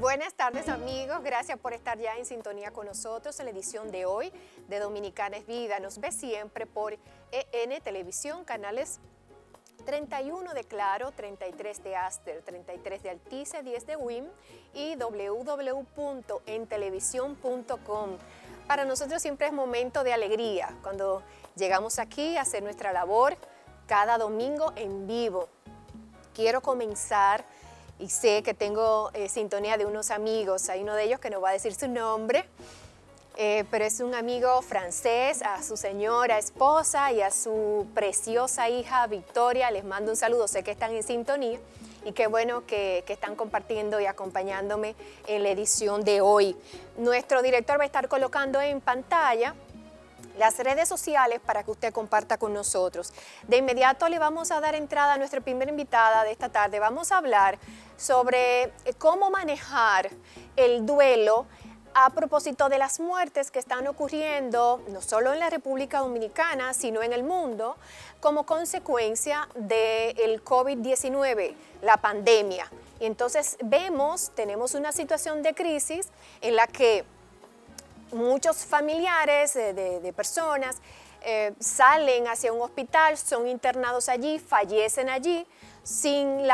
Buenas tardes amigos, gracias por estar ya en sintonía con nosotros en la edición de hoy de Dominicana es Vida. Nos ve siempre por EN Televisión, canales 31 de Claro, 33 de Aster, 33 de Altice, 10 de WIM y www.entelevisión.com. Para nosotros siempre es momento de alegría cuando llegamos aquí a hacer nuestra labor cada domingo en vivo. Quiero comenzar y sé que tengo sintonía de unos amigos. Hay uno de ellos que no va a decir su nombre, pero es un amigo francés. A su señora esposa y a su preciosa hija Victoria les mando un saludo. Sé que están en sintonía y qué bueno que están compartiendo y acompañándome en la edición de hoy. Nuestro director va a estar colocando en pantalla las redes sociales para que usted comparta con nosotros. De inmediato le vamos a dar entrada a nuestra primera invitada de esta tarde. Vamos a hablar sobre cómo manejar el duelo a propósito de las muertes que están ocurriendo no solo en la República Dominicana, sino en el mundo, como consecuencia del COVID-19, la pandemia. Y entonces tenemos una situación de crisis en la que muchos familiares de personas salen hacia un hospital, son internados allí, fallecen allí, sin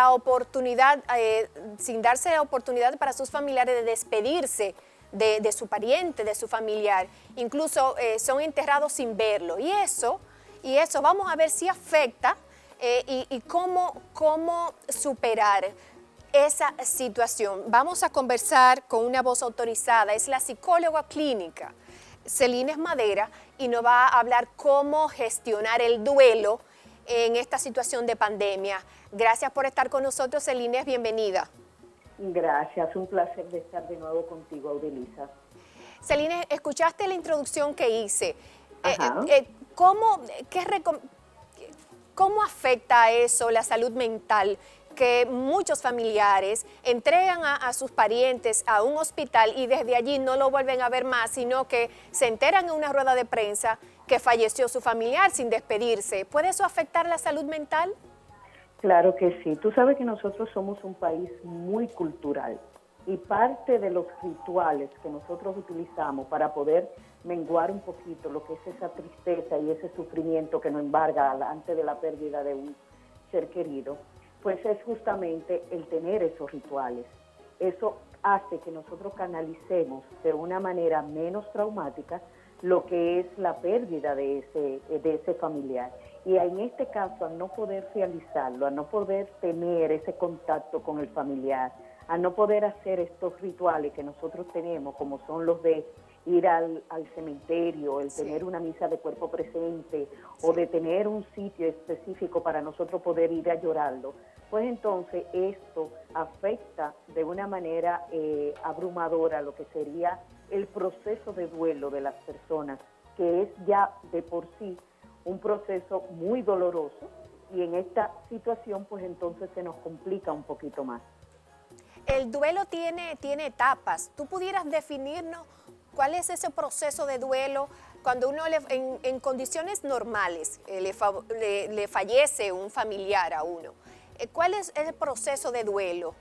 darse la oportunidad para sus familiares de despedirse de su pariente, de su familiar. Incluso son enterrados sin verlo. Y eso vamos a ver si afecta y cómo superar esa situación. Vamos a conversar con una voz autorizada, es la psicóloga clínica Celines Madera y nos va a hablar cómo gestionar el duelo en esta situación de pandemia. Gracias por estar con nosotros, Celines, bienvenida. Gracias, un placer de estar de nuevo contigo, Audelisa. Celines, escuchaste la introducción que hice. ¿Cómo afecta eso la salud mental? Que muchos familiares entregan a sus parientes a un hospital y desde allí no lo vuelven a ver más, sino que se enteran en una rueda de prensa que falleció su familiar sin despedirse. ¿Puede eso afectar la salud mental? Claro que sí. Tú sabes que nosotros somos un país muy cultural y parte de los rituales que nosotros utilizamos para poder menguar un poquito lo que es esa tristeza y ese sufrimiento que nos embarga antes de la pérdida de un ser querido, pues es justamente el tener esos rituales. Eso hace que nosotros canalicemos de una manera menos traumática lo que es la pérdida de ese familiar. Y en este caso, al no poder realizarlo, al no poder tener ese contacto con el familiar, al no poder hacer estos rituales que nosotros tenemos, como son los de ir al cementerio, el tener una misa de cuerpo presente o de tener un sitio específico para nosotros poder ir a llorarlo, pues entonces esto afecta de una manera abrumadora lo que sería el proceso de duelo de las personas, que es ya de por sí un proceso muy doloroso y en esta situación pues entonces se nos complica un poquito más. El duelo tiene etapas. ¿Tú pudieras definirnos cuál es ese proceso de duelo cuando uno en condiciones normales le fallece un familiar a uno? ¿Cuál es el proceso de duelo?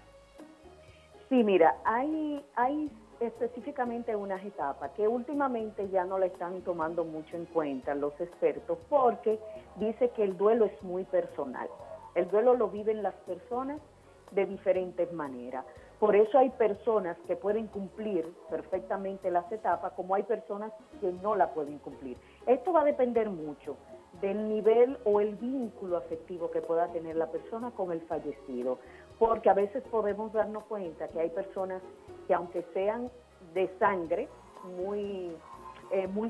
Sí, mira, hay específicamente unas etapas que últimamente ya no la están tomando mucho en cuenta los expertos porque dice que el duelo es muy personal. El duelo lo viven las personas de diferentes maneras. Por eso hay personas que pueden cumplir perfectamente las etapas, como hay personas que no la pueden cumplir. Esto va a depender mucho del nivel o el vínculo afectivo que pueda tener la persona con el fallecido, porque a veces podemos darnos cuenta que hay personas que aunque sean de sangre muy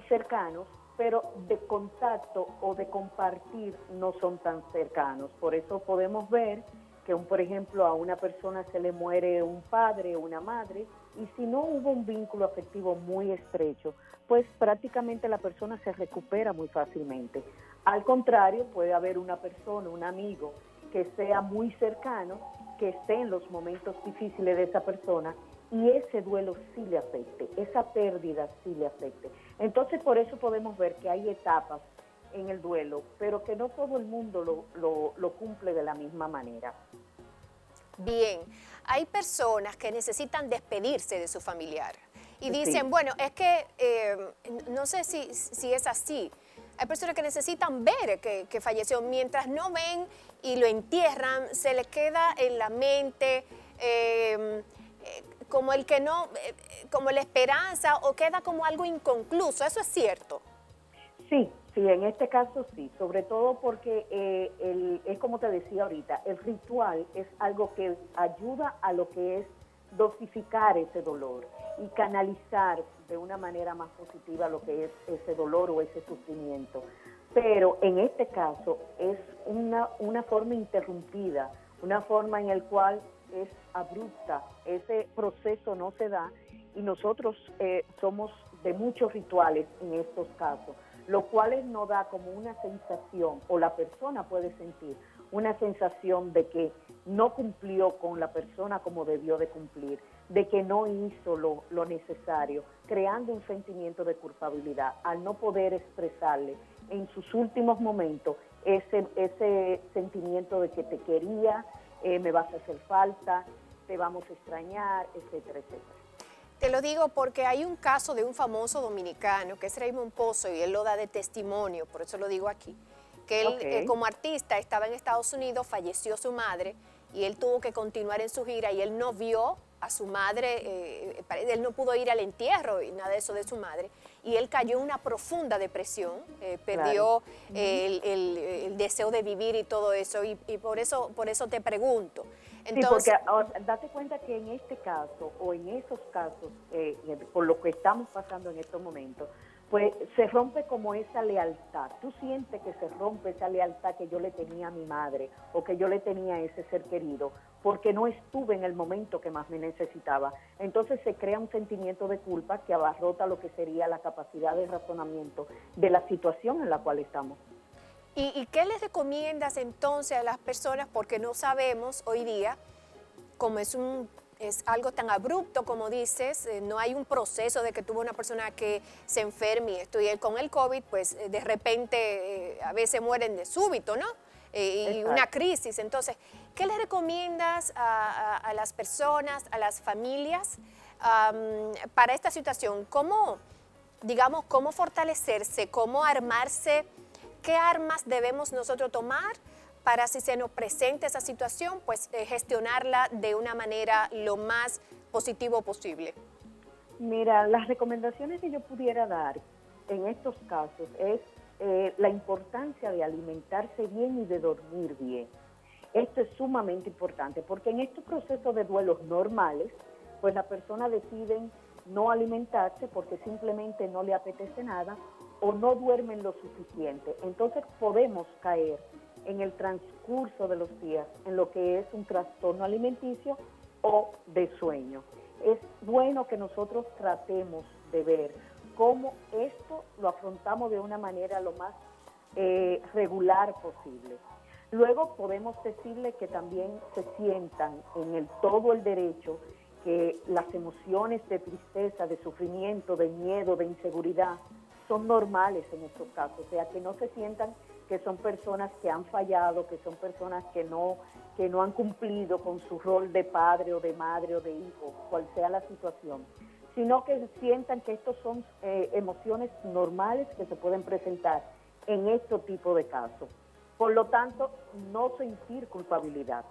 cercanos, pero de contacto o de compartir no son tan cercanos. Por eso podemos ver que, por ejemplo, a una persona se le muere un padre o una madre, y si no hubo un vínculo afectivo muy estrecho, pues prácticamente la persona se recupera muy fácilmente. Al contrario, puede haber una persona, un amigo, que sea muy cercano, que esté en los momentos difíciles de esa persona, y ese duelo sí le afecte, esa pérdida sí le afecte. Entonces, por eso podemos ver que hay etapas en el duelo, pero que no todo el mundo lo cumple de la misma manera. Bien, hay personas que necesitan despedirse de su familiar y dicen, Sí, bueno, es que no sé si es así. Hay personas que necesitan ver que falleció. Mientras no ven y lo entierran, se les queda en la mente como el que no, como la esperanza o queda como algo inconcluso. Eso es cierto. sí, sí, en este caso sí, sobre todo porque es como te decía ahorita, el ritual es algo que ayuda a lo que es dosificar ese dolor y canalizar de una manera más positiva lo que es ese dolor o ese sufrimiento. Pero en este caso es una forma interrumpida, una forma en la cual es abrupta, ese proceso no se da y nosotros somos de muchos rituales en estos casos, lo cual nos da como una sensación, o la persona puede sentir una sensación de que no cumplió con la persona como debió de cumplir, de que no hizo lo necesario, creando un sentimiento de culpabilidad al no poder expresarle en sus últimos momentos ese sentimiento de que te quería, me vas a hacer falta, te vamos a extrañar, etcétera, etcétera. Te lo digo porque hay un caso de un famoso dominicano que es Raymond Pozo y él lo da de testimonio, por eso lo digo aquí, que él Ok. como artista estaba en Estados Unidos, falleció su madre y él tuvo que continuar en su gira y él no vio a su madre, él no pudo ir al entierro y nada de eso de su madre y él cayó en una profunda depresión, Claro. perdió Ujú. el deseo de vivir y todo eso y por eso te pregunto. Sí, porque Entonces, date cuenta que en este caso o en esos casos, por lo que estamos pasando en estos momentos, pues se rompe como esa lealtad. Tú sientes que se rompe esa lealtad que yo le tenía a mi madre o que yo le tenía a ese ser querido porque no estuve en el momento que más me necesitaba. Entonces se crea un sentimiento de culpa que abarrota lo que sería la capacidad de razonamiento de la situación en la cual estamos. ¿Y qué les recomiendas entonces a las personas? Porque no sabemos hoy día, como es algo tan abrupto como dices, no hay un proceso de que tuvo una persona que se enferme y estudia con el COVID, pues de repente a veces mueren de súbito, ¿no? Y una Exacto. crisis. Entonces, ¿qué les recomiendas a las personas, a las familias para esta situación? ¿Cómo, digamos, cómo fortalecerse, cómo armarse? ¿Qué armas debemos nosotros tomar para si se nos presenta esa situación, pues gestionarla de una manera lo más positivo posible? Mira, las recomendaciones que yo pudiera dar en estos casos es la importancia de alimentarse bien y de dormir bien. Esto es sumamente importante porque en estos procesos de duelos normales, pues las personas deciden no alimentarse porque simplemente no le apetece nada o no duermen lo suficiente. Entonces podemos caer en el transcurso de los días en lo que es un trastorno alimenticio o de sueño. Es bueno que nosotros tratemos de ver cómo esto lo afrontamos de una manera lo más regular posible. Luego podemos decirle que también se sientan en todo el derecho que las emociones de tristeza, de sufrimiento, de miedo, de inseguridad son normales en estos casos, o sea, que no se sientan que son personas que han fallado, que son personas que no han cumplido con su rol de padre o de madre o de hijo, cual sea la situación, sino que sientan que estos son emociones normales que se pueden presentar en este tipo de casos. Por lo tanto, no sentir culpabilidad,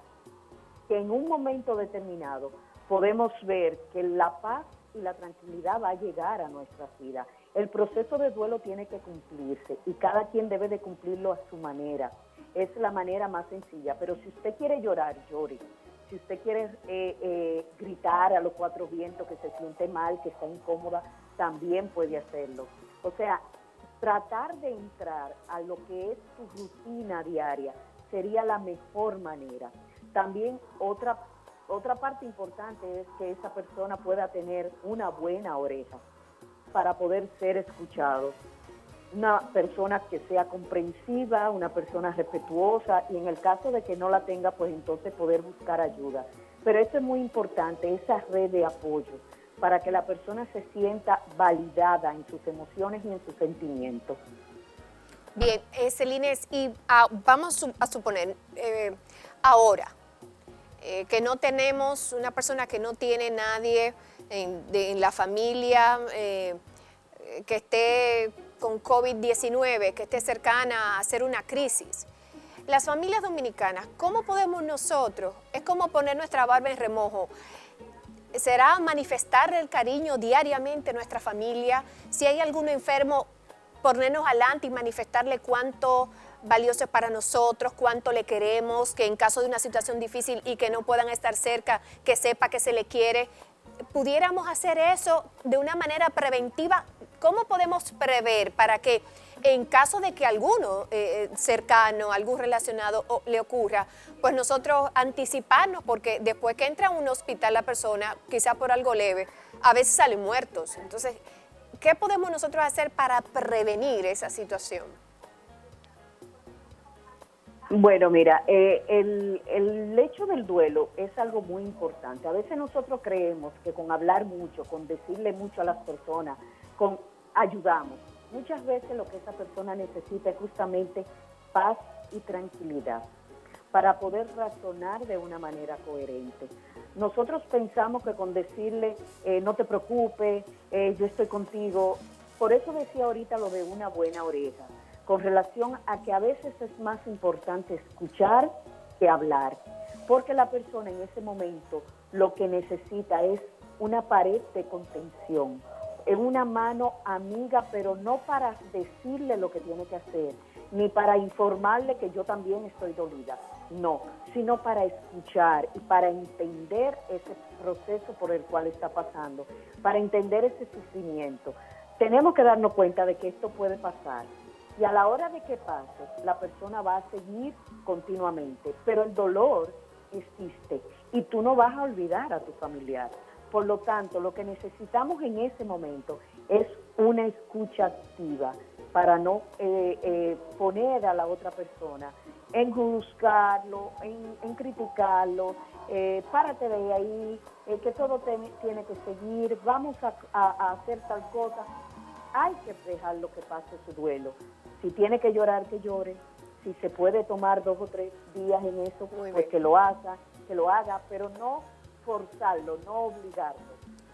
que en un momento determinado podemos ver que la paz y la tranquilidad va a llegar a nuestras vidas. El proceso de duelo tiene que cumplirse y cada quien debe de cumplirlo a su manera. Es la manera más sencilla, pero si usted quiere llorar, llore. Si usted quiere gritar a los cuatro vientos que se siente mal, que está incómoda, también puede hacerlo. O sea, tratar de entrar a lo que es su rutina diaria sería la mejor manera. También otra parte importante es que esa persona pueda tener una buena oreja para poder ser escuchado. Una persona que sea comprensiva, una persona respetuosa y en el caso de que no la tenga, pues entonces poder buscar ayuda. Pero eso es muy importante, esa red de apoyo, para que la persona se sienta validada en sus emociones y en sus sentimientos. Bien, Celines, y vamos a suponer, ahora, que no tenemos, una persona que no tiene nadie en la familia, que esté con COVID-19, que esté cercana a hacer una crisis. Las familias dominicanas, ¿cómo podemos nosotros? Es como poner nuestra barba en remojo. ¿Será manifestar el cariño diariamente a nuestra familia? Si hay alguno enfermo, ponernos adelante y manifestarle cuánto valioso es para nosotros, cuánto le queremos, que en caso de una situación difícil y que no puedan estar cerca, que sepa que se le quiere. ¿Pudiéramos hacer eso de una manera preventiva? ¿Cómo podemos prever para que en caso de que alguno cercano, algún relacionado le ocurra, pues nosotros anticiparnos? Porque después que entra a un hospital la persona, quizá por algo leve, a veces salen muertos. Entonces, ¿qué podemos nosotros hacer para prevenir esa situación? Bueno, mira, el hecho del duelo es algo muy importante. A veces nosotros creemos que con hablar mucho, con decirle mucho a las personas, con ayudamos. Muchas veces lo que esa persona necesita es justamente paz y tranquilidad para poder razonar de una manera coherente. Nosotros pensamos que con decirle, no te preocupes, yo estoy contigo, por eso decía ahorita lo de una buena oreja, con relación a que a veces es más importante escuchar que hablar, porque la persona en ese momento lo que necesita es una pared de contención, una mano amiga, pero no para decirle lo que tiene que hacer, ni para informarle que yo también estoy dolida, no, sino para escuchar y para entender ese proceso por el cual está pasando, para entender ese sufrimiento. Tenemos que darnos cuenta de que esto puede pasar y a la hora de que pase, la persona va a seguir continuamente, pero el dolor existe y tú no vas a olvidar a tu familiar. Por lo tanto, lo que necesitamos en ese momento es una escucha activa para no poner a la otra persona en juzgarlo, en criticarlo, párate de ahí, que todo tiene que seguir, vamos a hacer tal cosa. Hay que dejarlo que pase su duelo. Si tiene que llorar, que llore. Si se puede tomar 2 o 3 días en eso, pues que lo haga, pero no forzarlo, no obligarlo.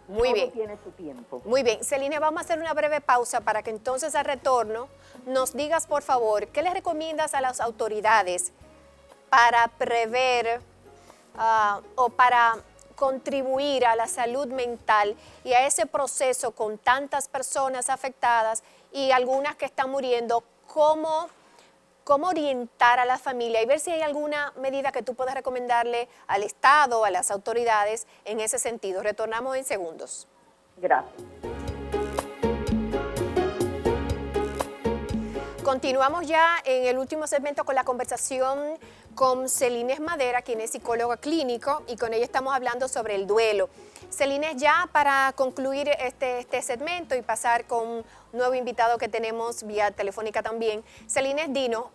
Muy bien. Todo tiene su tiempo. Muy bien. Celine, vamos a hacer una breve pausa para que entonces al retorno nos digas, por favor, ¿qué les recomiendas a las autoridades para prever o para contribuir a la salud mental y a ese proceso con tantas personas afectadas y algunas que están muriendo? ¿Cómo orientar a la familia y ver si hay alguna medida que tú puedas recomendarle al Estado, a las autoridades en ese sentido? Retornamos en segundos. Gracias. Continuamos ya en el último segmento con la conversación con Celines Madera, quien es psicóloga clínico, y con ella estamos hablando sobre el duelo. Celines, ya para concluir este segmento y pasar con un nuevo invitado que tenemos vía telefónica también, Celines, dinos,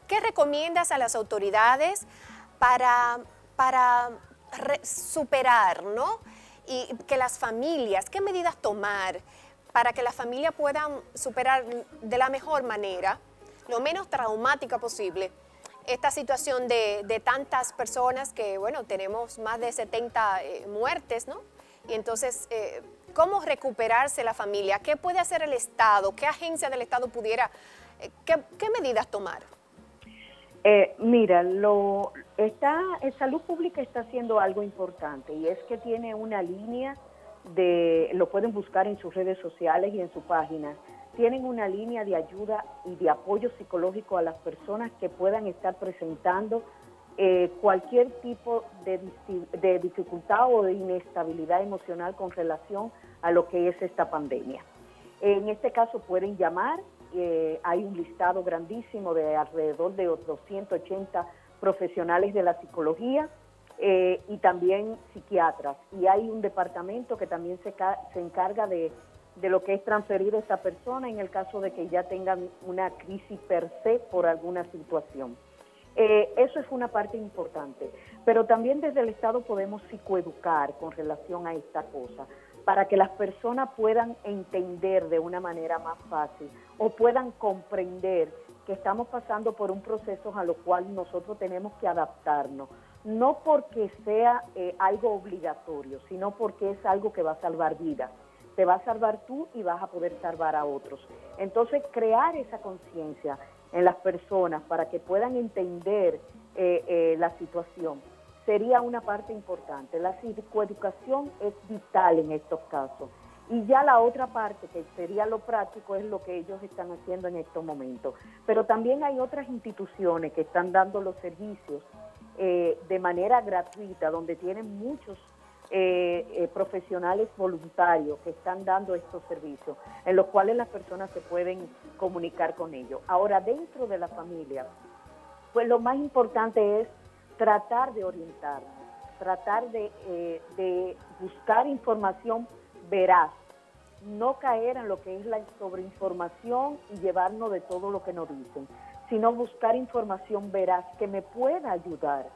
¿qué recomiendas a las autoridades para superar, ¿no? Y que las familias, ¿qué medidas tomar para que las familias puedan superar de la mejor manera, lo menos traumática posible, esta situación de tantas personas que, bueno, tenemos más de 70 muertes, ¿no? Y entonces, ¿cómo recuperarse la familia? ¿Qué puede hacer el Estado? ¿Qué agencia del Estado pudiera, qué medidas tomar? Mira, Salud Pública está haciendo algo importante y es que tiene una línea lo pueden buscar en sus redes sociales y en su página, tienen una línea de ayuda y de apoyo psicológico a las personas que puedan estar presentando cualquier tipo de dificultad o de inestabilidad emocional con relación a lo que es esta pandemia. En este caso pueden llamar, hay un listado grandísimo de alrededor de otros 180 profesionales de la psicología, y también psiquiatras, y hay un departamento que también se encarga de lo que es transferir a esa persona en el caso de que ya tengan una crisis per se por alguna situación. Eso es una parte importante, pero también desde el Estado podemos psicoeducar con relación a esta cosa, para que las personas puedan entender de una manera más fácil o puedan comprender que estamos pasando por un proceso a lo cual nosotros tenemos que adaptarnos. no porque sea algo obligatorio, sino porque es algo que va a salvar vidas. Te va a salvar tú y vas a poder salvar a otros. Entonces, crear esa conciencia en las personas para que puedan entender la situación sería una parte importante. La psicoeducación es vital en estos casos. Y ya la otra parte, que sería lo práctico, es lo que ellos están haciendo en estos momentos. Pero también hay otras instituciones que están dando los servicios de manera gratuita, donde tienen muchos profesionales voluntarios que están dando estos servicios, en los cuales las personas se pueden comunicar con ellos. Ahora, dentro de la familia, pues lo más importante es tratar de orientar, tratar de buscar información veraz, no caer en lo que es la sobreinformación y llevarnos de todo lo que nos dicen, sino buscar información veraz que me pueda ayudar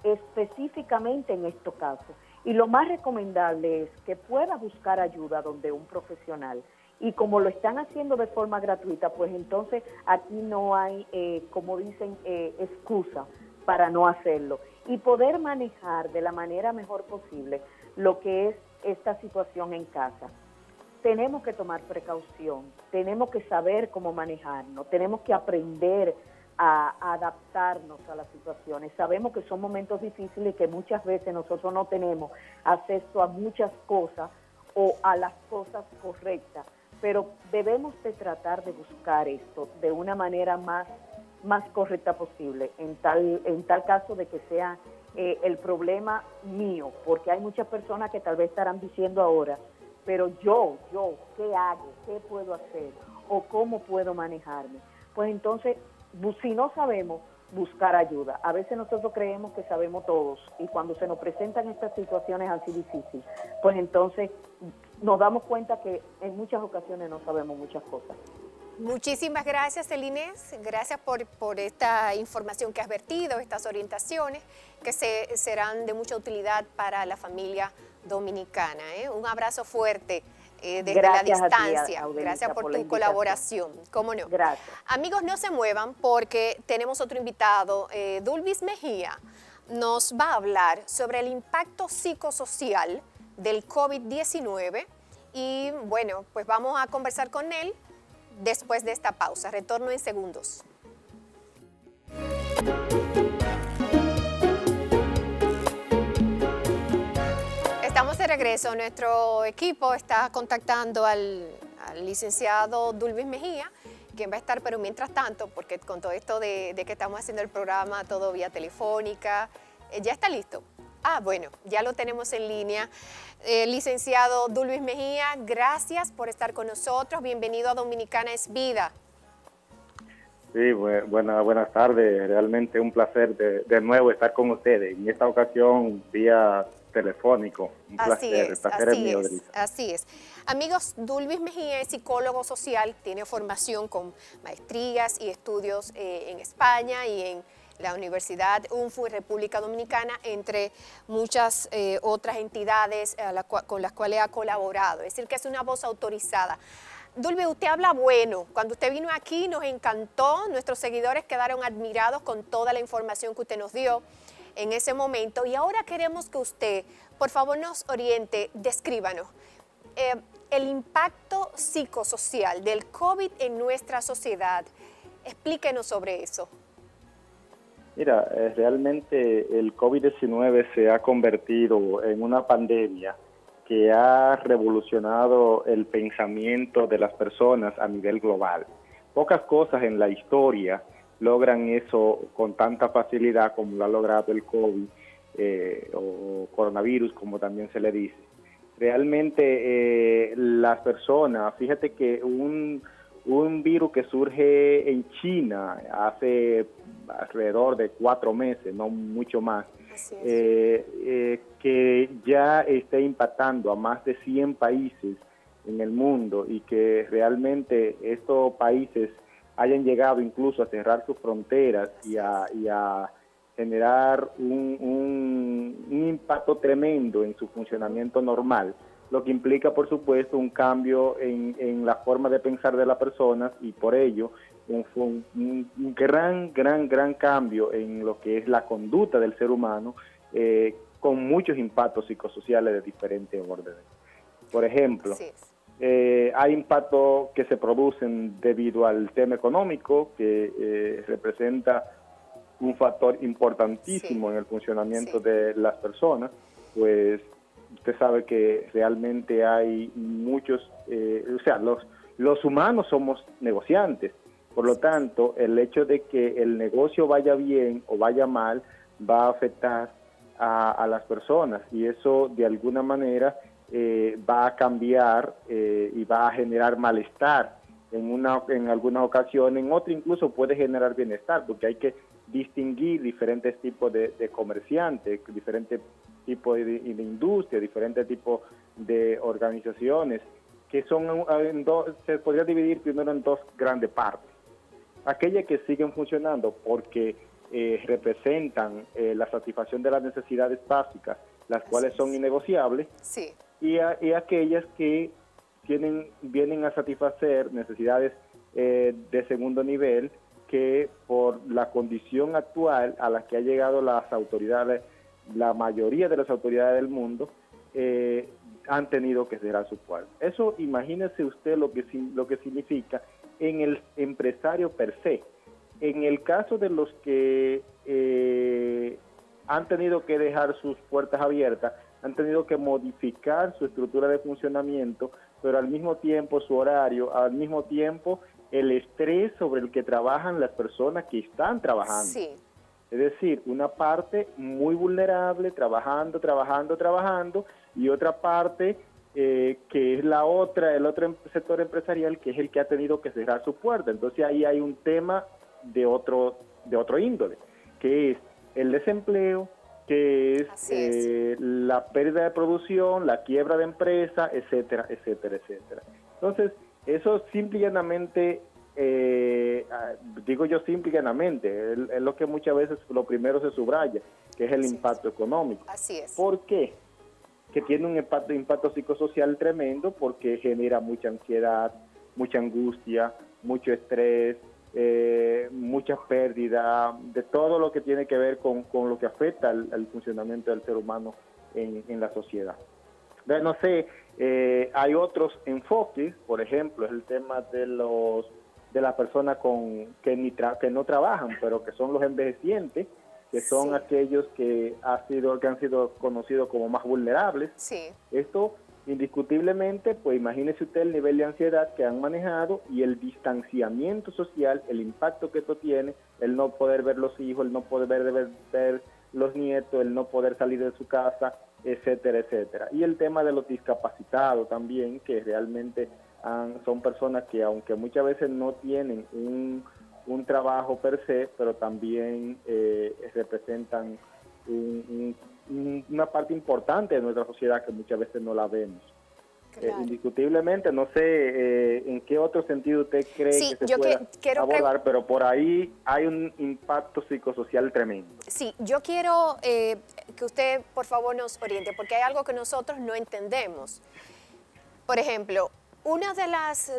específicamente en estos casos. Y lo más recomendable es que pueda buscar ayuda donde un profesional. Y como lo están haciendo de forma gratuita, pues entonces aquí no hay, como dicen, excusa para no hacerlo. Y poder manejar de la manera mejor posible lo que es esta situación en casa. Tenemos que tomar precaución, tenemos que saber cómo manejarnos, tenemos que aprender a adaptarnos a las situaciones. Sabemos que son momentos difíciles y que muchas veces nosotros no tenemos acceso a muchas cosas o a las cosas correctas, pero debemos de tratar de buscar esto de una manera más correcta posible, en tal caso de que sea el problema mío, porque hay muchas personas que tal vez estarán diciendo ahora, pero yo, ¿qué hago? ¿Qué puedo hacer? ¿O cómo puedo manejarme? Pues entonces, si no sabemos, buscar ayuda. A veces nosotros creemos que sabemos todos y cuando se nos presentan estas situaciones así difíciles, pues entonces nos damos cuenta que en muchas ocasiones no sabemos muchas cosas. Muchísimas gracias, Elinés. Gracias por esta información que has vertido, estas orientaciones que serán de mucha utilidad para la familia dominicana. Un abrazo fuerte desde Gracias la distancia. A ti, Audelita, gracias por tu la colaboración. ¿Cómo no? Gracias. Amigos, no se muevan porque tenemos otro invitado. Dulvis Mejía nos va a hablar sobre el impacto psicosocial del COVID-19 y bueno, pues vamos a conversar con él después de esta pausa. Retorno en segundos. Estamos de regreso. Nuestro equipo está contactando al licenciado Dulvis Mejía, quien va a estar, pero mientras tanto, porque con todo esto de que estamos haciendo el programa todo vía telefónica, ¿ya está listo? Ah, bueno, ya lo tenemos en línea. Licenciado Dulvis Mejía, gracias por estar con nosotros. Bienvenido a Dominicana es Vida. Sí, buenas tardes. Realmente un placer de nuevo estar con ustedes. En esta ocasión vía telefónico. Un placer. El placer es mío, Delisa. Así es. Amigos, Dulvis Mejía es psicólogo social, tiene formación con maestrías y estudios en España y en la Universidad UNFU y República Dominicana, entre muchas otras entidades con las cuales ha colaborado. Es decir, que es una voz autorizada. Dulvis, usted habla bueno. Cuando usted vino aquí nos encantó, nuestros seguidores quedaron admirados con toda la información que usted nos dio en ese momento. Y ahora queremos que usted, por favor, nos oriente, descríbanos el impacto psicosocial del COVID en nuestra sociedad. Explíquenos sobre eso. Mira, realmente el COVID-19 se ha convertido en una pandemia que ha revolucionado el pensamiento de las personas a nivel global. Pocas cosas en la historia logran eso con tanta facilidad como lo ha logrado el COVID o coronavirus, como también se le dice. Realmente las personas, fíjate que un virus que surge en China hace alrededor de 4 meses, no mucho más, que ya está impactando a más de 100 países en el mundo y que realmente estos países hayan llegado incluso a cerrar sus fronteras y a generar un impacto tremendo en su funcionamiento normal, lo que implica, por supuesto, un cambio en la forma de pensar de las personas y por ello un gran cambio en lo que es la conducta del ser humano, con muchos impactos psicosociales de diferentes órdenes. Por ejemplo, hay impactos que se producen debido al tema económico, que representa un factor importantísimo en el funcionamiento de las personas. Pues usted sabe que realmente hay muchos, los humanos somos negociantes, por lo tanto, el hecho de que el negocio vaya bien o vaya mal va a afectar a las personas, y eso de alguna manera va a cambiar y va a generar malestar en algunas ocasiones, en otras incluso puede generar bienestar, porque hay que distinguir diferentes tipos de comerciantes, diferentes tipos de industria, diferentes tipos de organizaciones, que son se podría dividir primero en dos grandes partes. Aquellas que siguen funcionando porque representan la satisfacción de las necesidades básicas, las cuales son innegociables, y aquellas que vienen a satisfacer necesidades de segundo nivel, que por la condición actual a la que ha llegado las autoridades, la mayoría de las autoridades del mundo, han tenido que cerrar su puerta. Eso, imagínese usted lo que significa en el empresario per se. En el caso de los que han tenido que dejar sus puertas abiertas, han tenido que modificar su estructura de funcionamiento, pero al mismo tiempo su horario, al mismo tiempo el estrés sobre el que trabajan las personas que están trabajando. Sí. Es decir, una parte muy vulnerable, trabajando, y otra parte que es el otro sector empresarial, que es el que ha tenido que cerrar su puerta. Entonces ahí hay un tema de otro índole, que es el desempleo, que es la pérdida de producción, la quiebra de empresa, etcétera, etcétera, etcétera. Entonces, eso simple y llanamente, digo yo simple y llanamente, es lo que muchas veces lo primero se subraya, que es el impacto económico. Así es. ¿Por qué? Que tiene un impacto psicosocial tremendo, porque genera mucha ansiedad, mucha angustia, mucho estrés, mucha pérdida, de todo lo que tiene que ver con lo que afecta al funcionamiento del ser humano en la sociedad. Entonces, no sé, hay otros enfoques, por ejemplo, es el tema de las personas que no trabajan, pero que son los envejecientes, que son aquellos que han sido conocidos como más vulnerables. Esto indiscutiblemente, pues imagínese usted el nivel de ansiedad que han manejado y el distanciamiento social, el impacto que esto tiene, el no poder ver los hijos, el no poder ver los nietos, el no poder salir de su casa, etcétera, etcétera. Y el tema de los discapacitados también, que realmente son personas que, aunque muchas veces no tienen un trabajo per se, pero también representan una parte importante de nuestra sociedad que muchas veces no la vemos. Claro. Indiscutiblemente, no sé en qué otro sentido usted cree que se puede abordar, pero por ahí hay un impacto psicosocial tremendo. Sí, yo quiero que usted por favor nos oriente, porque hay algo que nosotros no entendemos. Por ejemplo, una de las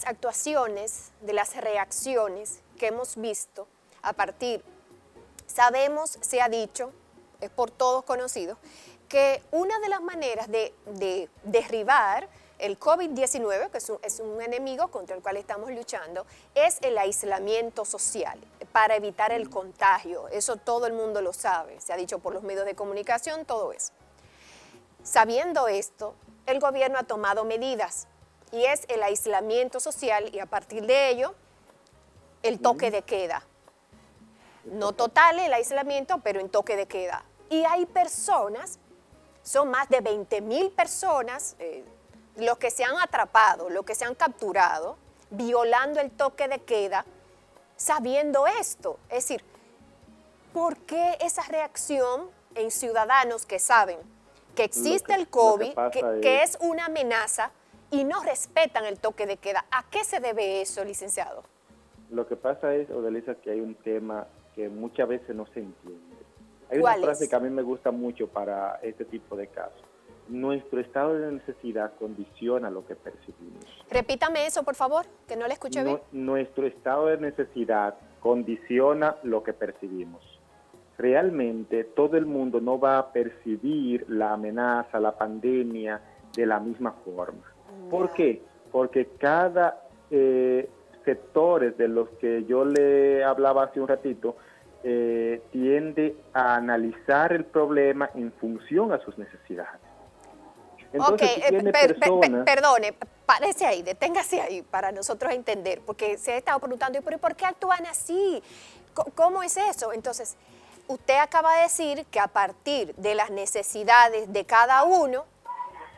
actuaciones, de las reacciones que hemos visto a partir, sabemos, se ha dicho, es por todos conocido, que una de las maneras de derribar el COVID-19, que es un enemigo contra el cual estamos luchando, es el aislamiento social, para evitar el contagio. Eso todo el mundo lo sabe, se ha dicho por los medios de comunicación, todo eso. Sabiendo esto, el gobierno ha tomado medidas, y es el aislamiento social, y a partir de ello, el toque de queda. No total el aislamiento, pero en toque de queda. Y hay personas, son más de 20,000 personas, los que se han atrapado, los que se han capturado, violando el toque de queda, sabiendo esto. Es decir, ¿por qué esa reacción en ciudadanos que saben que existe el COVID, que es una amenaza, y no respetan el toque de queda? ¿A qué se debe eso, licenciado? Lo que pasa es, Odalisa, que hay un tema que muchas veces no se entiende. Hay una frase que a mí me gusta mucho para este tipo de casos. nuestro estado de necesidad condiciona lo que percibimos. Repítame eso, por favor, que no le escuché bien. Nuestro estado de necesidad condiciona lo que percibimos. Realmente todo el mundo no va a percibir la amenaza, la pandemia de la misma forma. ¿Por qué? Porque cada sectores de los que yo le hablaba hace un ratito tiende a analizar el problema en función a sus necesidades. Entonces, perdone, párese ahí, deténgase ahí para nosotros entender, porque se ha estado preguntando, ¿pero por qué actúan así? ¿Cómo es eso? Entonces, usted acaba de decir que a partir de las necesidades de cada uno,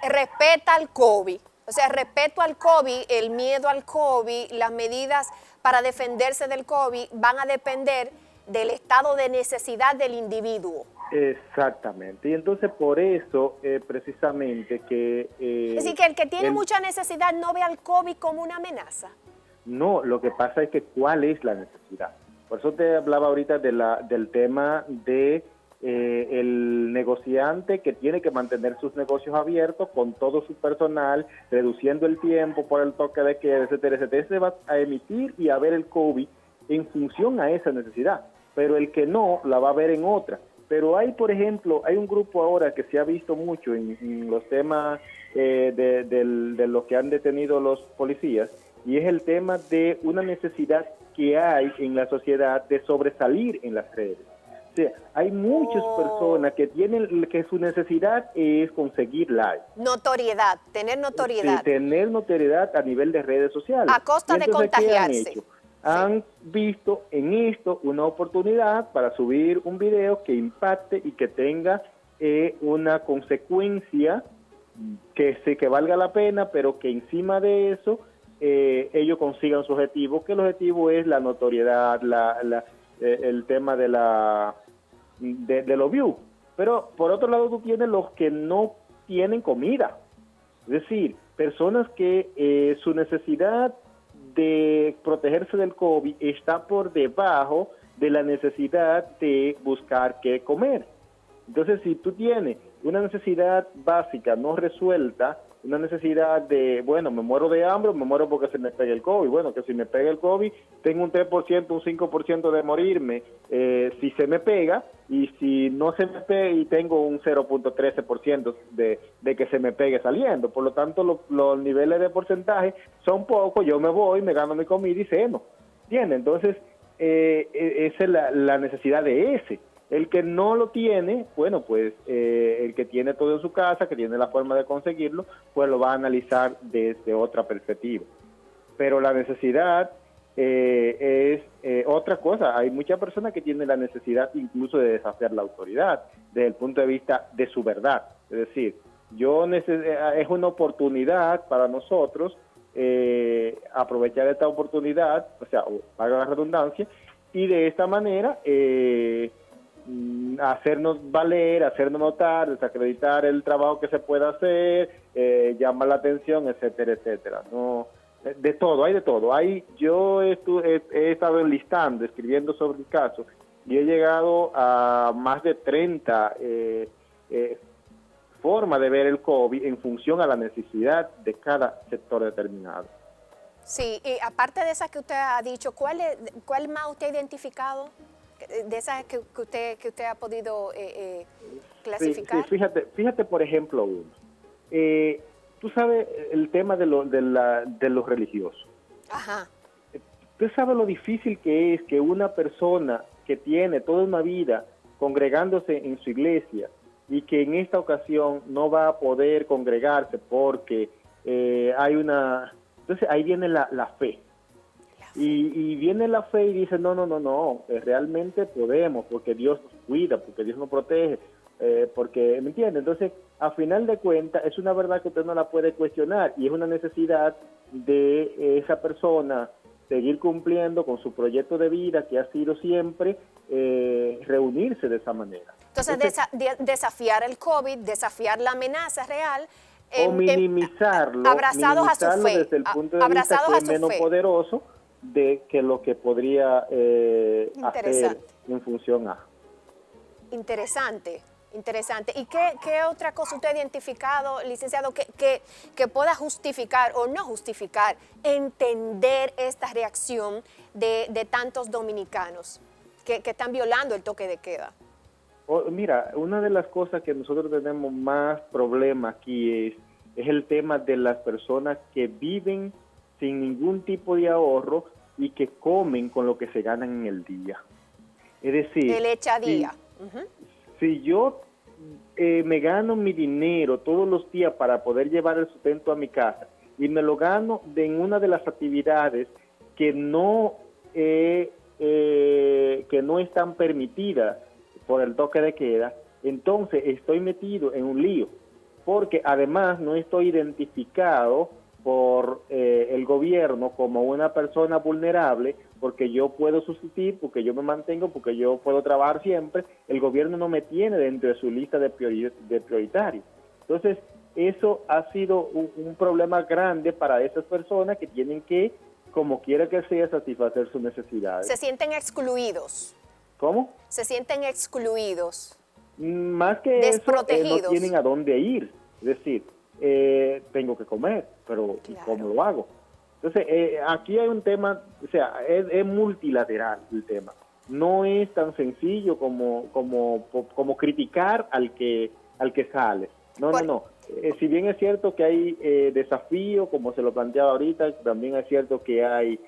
respeta al COVID. O sea, respeto al COVID, el miedo al COVID, las medidas para defenderse del COVID van a depender del estado de necesidad del individuo. Exactamente. Y entonces por eso, precisamente que... es decir, que el que tiene mucha necesidad no ve al COVID como una amenaza. No, lo que pasa es que ¿cuál es la necesidad? Por eso te hablaba ahorita del tema de el negociante que tiene que mantener sus negocios abiertos con todo su personal, reduciendo el tiempo por el toque de queda, etcétera, etcétera. Ese va a emitir y a ver el COVID en función a esa necesidad, pero el que no, la va a ver en otra. Pero hay, por ejemplo, hay un grupo ahora que se ha visto mucho en los temas de lo que han detenido los policías, y es el tema de una necesidad que hay en la sociedad de sobresalir en las redes. O sea, hay muchas personas que tienen que su necesidad es conseguir likes. Notoriedad, tener notoriedad. Sí, tener notoriedad a nivel de redes sociales. A costa de contagiarse. Han visto en esto una oportunidad para subir un video que impacte y que tenga una consecuencia que valga la pena, pero que encima de eso ellos consigan su objetivo, que el objetivo es la notoriedad, el tema de los views. Pero por otro lado tú tienes los que no tienen comida, es decir, personas que su necesidad de protegerse del COVID está por debajo de la necesidad de buscar qué comer. Entonces, si tú tienes una necesidad básica no resuelta, una necesidad de, bueno, me muero de hambre, me muero porque se me pega el COVID. Bueno, que si me pega el COVID, tengo un 3%, un 5% de morirme si se me pega, y si no se me pega, y tengo un 0.13% de que se me pegue saliendo. Por lo tanto, los niveles de porcentaje son pocos, yo me voy, me gano mi comida y ceno. ¿Entiendes? Entonces, esa es la necesidad de ese. El que no lo tiene, bueno, pues el que tiene todo en su casa, que tiene la forma de conseguirlo, pues lo va a analizar desde otra perspectiva. Pero la necesidad es otra cosa. Hay muchas personas que tienen la necesidad incluso de desafiar la autoridad desde el punto de vista de su verdad. Es decir, es una oportunidad para nosotros aprovechar esta oportunidad, o sea, valga la redundancia, y de esta manera hacernos valer, hacernos notar, desacreditar el trabajo que se pueda hacer, llamar la atención, etcétera, etcétera. No, de todo, hay de todo. Yo he estado enlistando, escribiendo sobre el caso, y he llegado a más de 30 formas de ver el COVID en función a la necesidad de cada sector determinado. Sí, y aparte de esas que usted ha dicho, ¿cuál más usted ha identificado? De esas que usted ha podido clasificar. Sí, fíjate por ejemplo uno. Tú sabes el tema de los religiosos. Ajá. Tú sabes lo difícil que es que una persona que tiene toda una vida congregándose en su iglesia y que en esta ocasión no va a poder congregarse porque hay una... Entonces ahí viene la fe. Y viene la fe y dice, no, realmente podemos, porque Dios nos cuida, porque Dios nos protege, porque, ¿me entiende? Entonces, a final de cuentas, es una verdad que usted no la puede cuestionar, y es una necesidad de esa persona seguir cumpliendo con su proyecto de vida, que ha sido siempre reunirse de esa manera. Entonces desafiar el COVID, desafiar la amenaza real, o minimizarlo, abrazados a su fe, desde el punto de vista que es menos poderoso de que lo que podría hacer en función a. Interesante. Interesante. ¿Y qué otra cosa usted ha identificado, licenciado, que pueda justificar o no justificar entender esta reacción de tantos dominicanos que están violando el toque de queda? Mira, una de las cosas que nosotros tenemos más problema aquí es el tema de las personas que viven sin ningún tipo de ahorro y que comen con lo que se ganan en el día. Es decir, El echadía. Si yo me gano mi dinero todos los días para poder llevar el sustento a mi casa y me lo gano en una de las actividades que no están permitidas por el toque de queda, entonces estoy metido en un lío, porque además no estoy identificado por el gobierno como una persona vulnerable, porque yo puedo subsistir, porque yo me mantengo, porque yo puedo trabajar siempre. El gobierno no me tiene dentro de su lista de prioritarios. Entonces, eso ha sido un problema grande para esas personas que tienen que, como quiera que sea, satisfacer sus necesidades. Se sienten excluidos. ¿Cómo? Se sienten excluidos. Más que desprotegidos. eso, no tienen a dónde ir. Es decir, tengo que comer, pero Claro. ¿cómo lo hago? Entonces, aquí hay un tema, o sea, es multilateral el tema. No es tan sencillo como criticar al que sale. No. Si bien es cierto que hay desafíos, como se lo planteaba ahorita, también es cierto que hay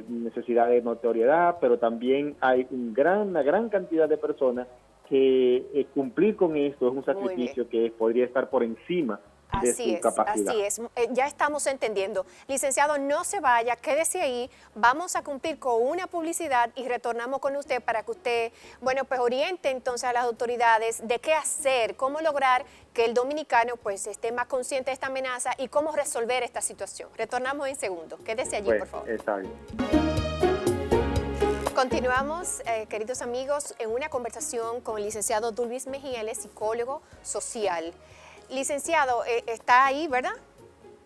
necesidad de notoriedad, pero también hay una gran cantidad de personas que cumplir con esto es un sacrificio que podría estar por encima de su capacidad. Así es, ya estamos entendiendo. Licenciado, no se vaya, quédese ahí, vamos a cumplir con una publicidad y retornamos con usted para que usted, bueno, pues oriente entonces a las autoridades de qué hacer, cómo lograr que el dominicano pues esté más consciente de esta amenaza y cómo resolver esta situación. Retornamos en segundos, quédese allí, por favor. Está bien. Continuamos, queridos amigos, en una conversación con el licenciado Dulvis Mejía, él es psicólogo social. Licenciado, está ahí, ¿verdad?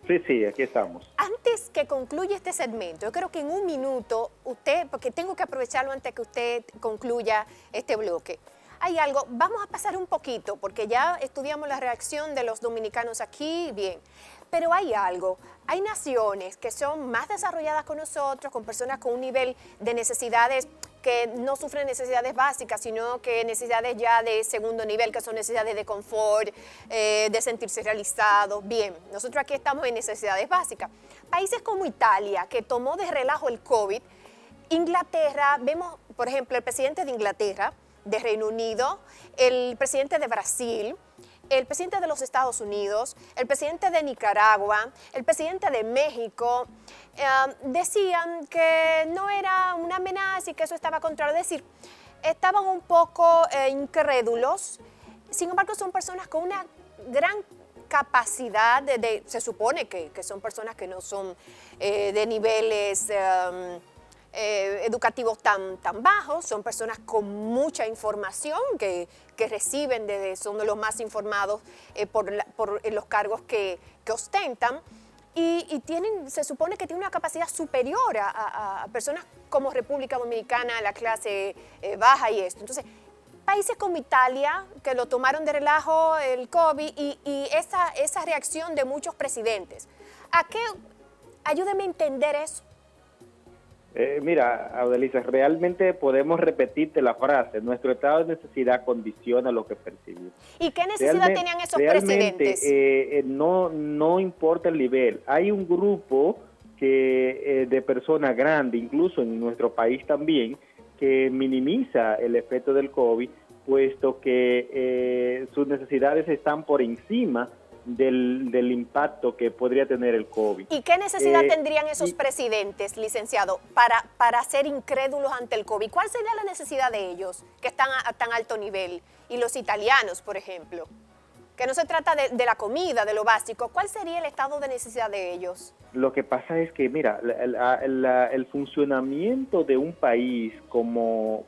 Sí, aquí estamos. Antes que concluya este segmento, yo creo que en un minuto usted, porque tengo que aprovecharlo antes que usted concluya este bloque, hay algo, vamos a pasar un poquito, porque ya estudiamos la reacción de los dominicanos aquí, bien, pero hay algo, hay naciones que son más desarrolladas con nosotros, con personas con un nivel de necesidades que no sufren necesidades básicas, sino que necesidades ya de segundo nivel, que son necesidades de confort, de sentirse realizados. Bien, nosotros aquí estamos en necesidades básicas. Países como Italia, que tomó de relajo el COVID, Inglaterra, vemos, por ejemplo, el presidente de Inglaterra, de Reino Unido, el presidente de Brasil, el presidente de los Estados Unidos, el presidente de Nicaragua, el presidente de México, decían que no era una amenaza y que eso estaba controlado. Es decir, estaban un poco incrédulos. Sin embargo, son personas con una gran capacidad se supone que son personas que no son de niveles educativos tan bajos, son personas con mucha información que reciben, son de los más informados por los cargos que ostentan y se supone que tienen una capacidad superior a personas como República Dominicana, la clase baja y esto. Entonces, países como Italia, que lo tomaron de relajo el COVID y esa reacción de muchos presidentes. Ayúdeme a entender eso. Mira, Adelisa, realmente podemos repetirte la frase, nuestro estado de necesidad condiciona lo que percibimos. ¿Y qué necesidad tenían esos presidentes? No importa el nivel, hay un grupo de personas grandes, incluso en nuestro país también, que minimiza el efecto del COVID, puesto que sus necesidades están por encima del impacto que podría tener el COVID. ¿Y qué necesidad tendrían esos presidentes, licenciado, para ser incrédulos ante el COVID? ¿Cuál sería la necesidad de ellos que están a tan alto nivel? Y los italianos, por ejemplo, que no se trata de la comida, de lo básico. ¿Cuál sería el estado de necesidad de ellos? Lo que pasa es que, mira, el funcionamiento de un país como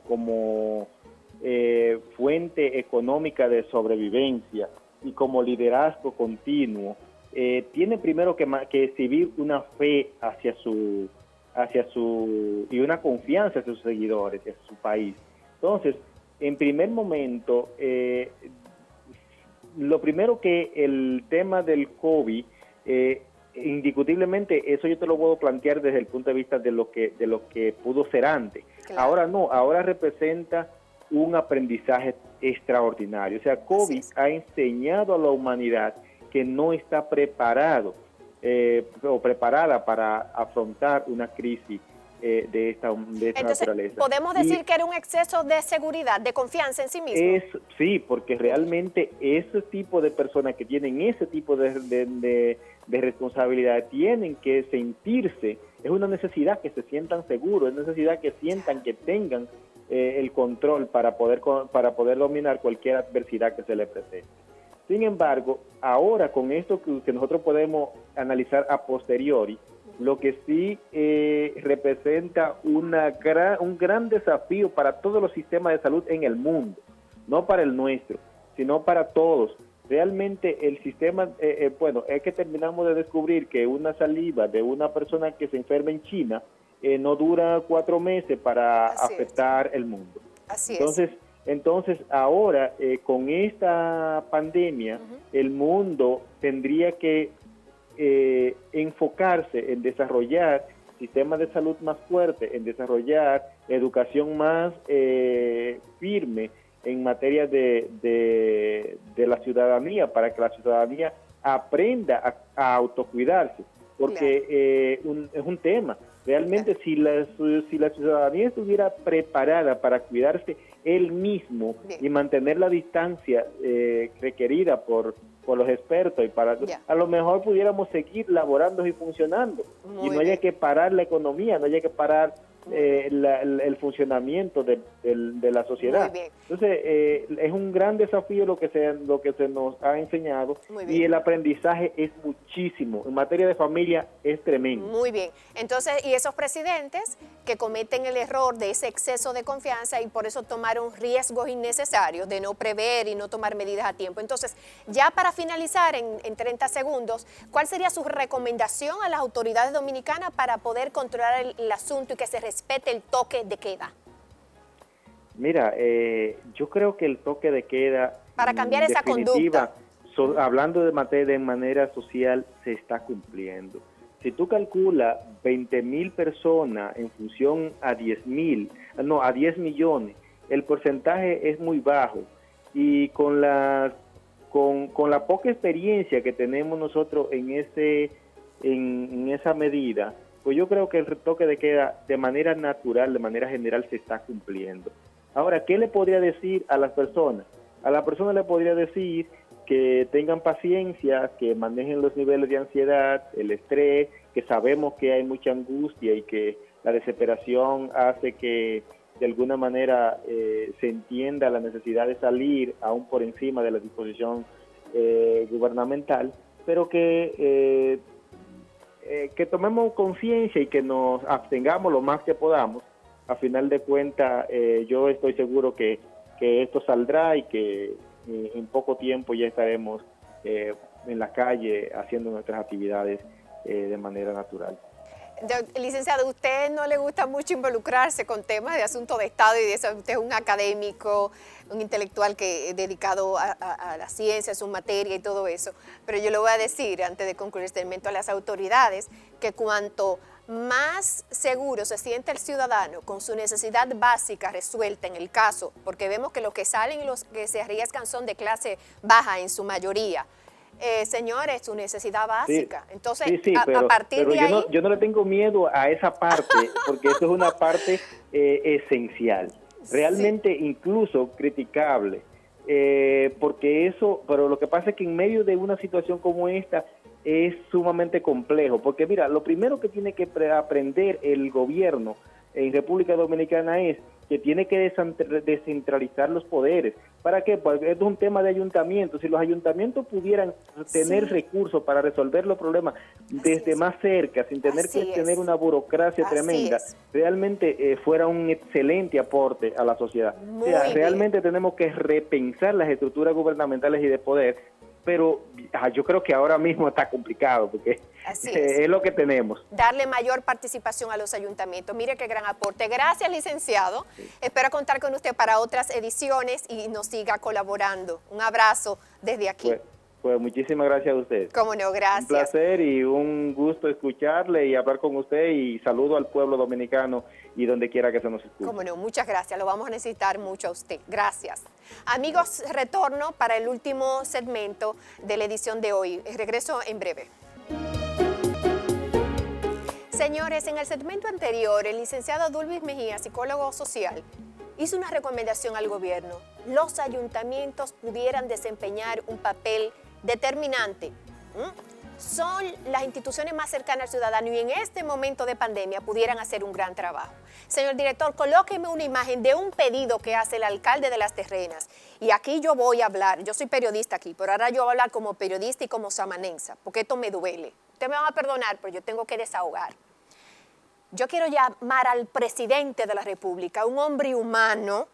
fuente económica de sobrevivencia y como liderazgo continuo, tiene primero que exhibir una fe hacia su y una confianza hacia sus seguidores, hacia su país. Entonces, en primer momento, lo primero que el tema del COVID, indiscutiblemente, eso yo te lo puedo plantear desde el punto de vista de lo que pudo ser antes. Claro. Ahora no, ahora representa un aprendizaje extraordinario. O sea, COVID ha enseñado a la humanidad que no está preparado o preparada para afrontar una crisis de esta Entonces, naturaleza. ¿podemos decir que era un exceso de seguridad, de confianza en sí mismo? Sí, porque realmente ese tipo de personas que tienen ese tipo de responsabilidad tienen que sentirse, es una necesidad que se sientan seguros, es necesidad que sientan que tengan el control para poder dominar cualquier adversidad que se les presente. Sin embargo, ahora con esto que nosotros podemos analizar a posteriori, lo que sí representa un gran desafío para todos los sistemas de salud en el mundo, no para el nuestro, sino para todos. Realmente el sistema, es que terminamos de descubrir que una saliva de una persona que se enferma en China no dura 4 meses para afectar el mundo. Así Entonces ahora con esta pandemia, el mundo tendría que enfocarse en desarrollar sistemas de salud más fuertes, en desarrollar educación más firme en materia de la ciudadanía, para que la ciudadanía aprenda a autocuidarse, porque es un tema. Realmente si la ciudadanía estuviera preparada para cuidarse él mismo y mantener la distancia requerida por los expertos, a lo mejor pudiéramos seguir laborando y funcionando, y no haya que parar la economía, no haya que parar el funcionamiento de la sociedad. Entonces es un gran desafío lo que se nos ha enseñado, y el aprendizaje es muchísimo. En materia de familia es tremendo. Muy bien. Entonces, y esos presidentes que cometen el error de ese exceso de confianza y por eso tomaron riesgos innecesarios de no prever y no tomar medidas a tiempo. Entonces, ya para finalizar en 30 segundos, ¿cuál sería su recomendación a las autoridades dominicanas para poder controlar el asunto y que se respete el toque de queda? Mira, yo creo que el toque de queda, para cambiar esa conducta, hablando de manera social, se está cumpliendo. Si tú calculas 20,000 personas en función a 10 millones, el porcentaje es muy bajo, y con la poca experiencia que tenemos nosotros en esa medida, pues yo creo que el toque de queda de manera natural, de manera general, se está cumpliendo. Ahora, ¿qué le podría decir a las personas? A la persona le podría decir que tengan paciencia, que manejen los niveles de ansiedad, el estrés, que sabemos que hay mucha angustia y que la desesperación hace que de alguna manera se entienda la necesidad de salir aún por encima de la disposición gubernamental, pero que tomemos conciencia y que nos abstengamos lo más que podamos. A final de cuentas, yo estoy seguro que esto saldrá y que en poco tiempo ya estaremos en la calle haciendo nuestras actividades de manera natural. Licenciado, ¿usted no le gusta mucho involucrarse con temas de asuntos de Estado y de eso? Usted es un académico, un intelectual dedicado a la ciencia, a su materia y todo eso. Pero yo le voy a decir, antes de concluir este segmento, a las autoridades que cuanto más seguro se siente el ciudadano con su necesidad básica resuelta en el caso, porque vemos que los que salen y los que se arriesgan son de clase baja en su mayoría. Señores, su necesidad básica. Sí, entonces, pero a partir de ahí... yo no le tengo miedo a esa parte, porque eso es una parte esencial, realmente incluso criticable, pero lo que pasa es que en medio de una situación como esta es sumamente complejo, porque mira, lo primero que tiene que aprender el gobierno en República Dominicana es que tiene que descentralizar los poderes. ¿Para qué? Porque esto es un tema de ayuntamientos. Si los ayuntamientos pudieran tener recursos para resolver los problemas desde más cerca, sin tener que tener una burocracia tremenda, realmente fuera un excelente aporte a la sociedad. Realmente tenemos que repensar las estructuras gubernamentales y de poder pero yo creo que ahora mismo está complicado porque Así es. Es lo que tenemos. Darle mayor participación a los ayuntamientos. Mire qué gran aporte. Gracias, licenciado. Sí. Espero contar con usted para otras ediciones y nos siga colaborando. Un abrazo desde aquí. Pues muchísimas gracias a usted. Cómo no, gracias. Un placer y un gusto escucharle y hablar con usted, y saludo al pueblo dominicano y donde quiera que se nos escuche. Cómo no, muchas gracias. Lo vamos a necesitar mucho a usted. Gracias. Amigos, retorno para el último segmento de la edición de hoy. Regreso en breve. Señores, en el segmento anterior, el licenciado Dulvis Mejía, psicólogo social, hizo una recomendación al gobierno. Los ayuntamientos pudieran desempeñar un papel determinante. Son las instituciones más cercanas al ciudadano y en este momento de pandemia pudieran hacer un gran trabajo. Señor director, colóqueme una imagen de un pedido que hace el alcalde de Las Terrenas. Y aquí yo voy a hablar, yo soy periodista aquí, pero ahora yo voy a hablar como periodista y como samanensa, porque esto me duele. Ustedes me van a perdonar, pero yo tengo que desahogar. Yo quiero llamar al presidente de la República, un hombre humano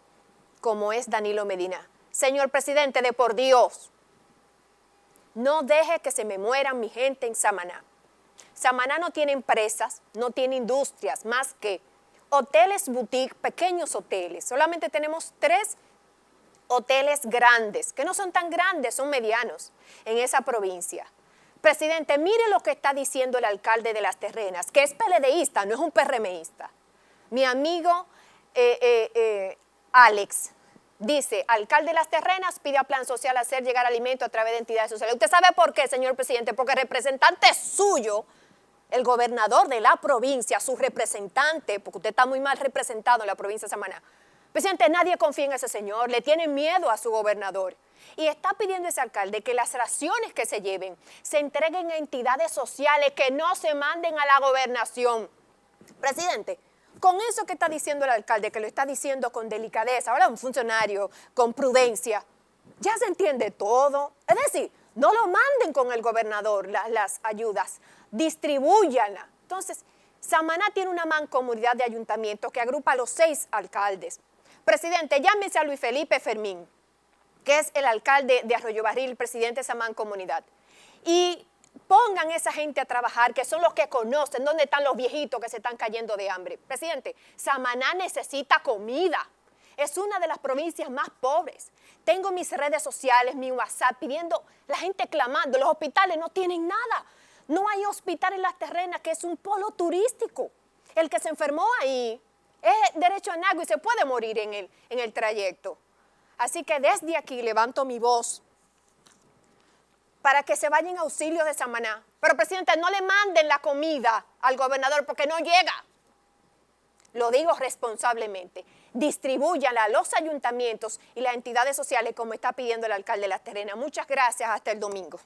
como es Danilo Medina. Señor presidente, de por Dios, no deje que se me mueran mi gente en Samaná. Samaná no tiene empresas, no tiene industrias, más que hoteles boutique, pequeños hoteles. Solamente tenemos 3 hoteles grandes, que no son tan grandes, son medianos en esa provincia. Presidente, mire lo que está diciendo el alcalde de Las Terrenas, que es PLDista, no es un PRMista. Mi amigo Alex dice, alcalde de Las Terrenas pide a Plan Social hacer llegar alimento a través de entidades sociales. ¿Usted sabe por qué, señor presidente? Porque el representante suyo, el gobernador de la provincia, su representante, porque usted está muy mal representado en la provincia de Samaná. Presidente, nadie confía en ese señor, le tiene miedo a su gobernador. Y está pidiendo ese alcalde que las raciones que se lleven se entreguen a entidades sociales, que no se manden a la gobernación. Presidente, con eso que está diciendo el alcalde, que lo está diciendo con delicadeza, ahora un funcionario con prudencia, ya se entiende todo. Es decir, no lo manden con el gobernador las ayudas, distribúyanla. Entonces, Samaná tiene una mancomunidad de ayuntamientos que agrupa a los 6 alcaldes. Presidente, llámese a Luis Felipe Fermín, que es el alcalde de Arroyo Barril, el presidente de esa mancomunidad, y pongan a esa gente a trabajar, que son los que conocen dónde están los viejitos que se están cayendo de hambre. Presidente, Samaná necesita comida. Es una de las provincias más pobres. Tengo mis redes sociales, mi WhatsApp, pidiendo, la gente clamando. Los hospitales no tienen nada. No hay hospital en Las Terrenas, que es un polo turístico. El que se enfermó ahí es derecho a agua y se puede morir en el trayecto. Así que desde aquí levanto mi voz para que se vaya en auxilio de Samaná. Pero, presidente, no le manden la comida al gobernador porque no llega. Lo digo responsablemente. Distribúyanla a los ayuntamientos y las entidades sociales como está pidiendo el alcalde de Las Terrenas. Muchas gracias. Hasta el domingo.